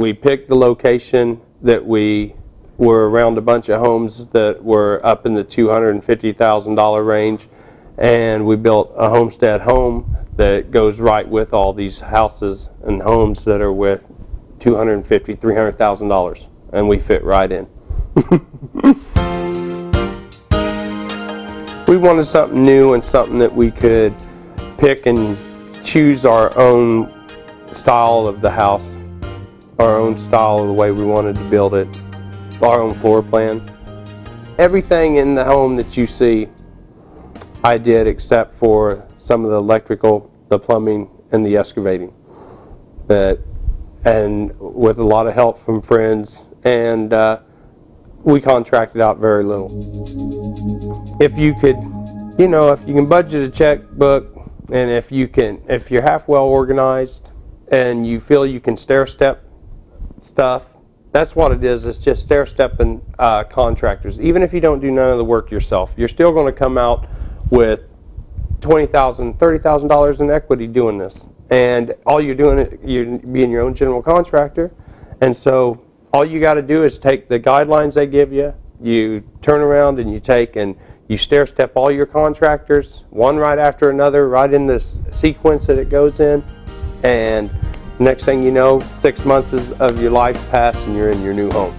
We picked the location that we were around a bunch of homes that were up in the $250,000 range, and we built a homestead home that goes right with all these houses and homes that are with $250,000, $300,000, and we fit right in. We wanted something new and something that we could pick and choose our own style of the house, our own style of the way we wanted to build it, our own floor plan. Everything in the home that you see, I did except for some of the electrical, the plumbing, and the excavating. And with a lot of help from friends, and we contracted out very little. If you could, you know, if you can budget a checkbook, and if you're half well organized, and you feel you can stair-step stuff, that's what it is. It's just stair-stepping contractors. Even if you don't do none of the work yourself, you're still going to come out with $20,000, $30,000 in equity doing this. And all you're doing, you're being your own general contractor. And so all you got to do is take the guidelines they give you, you turn around and you take and you stair-step all your contractors, one right after another, right in the sequence that it goes in. And next thing you know, 6 months of your life pass and you're in your new home.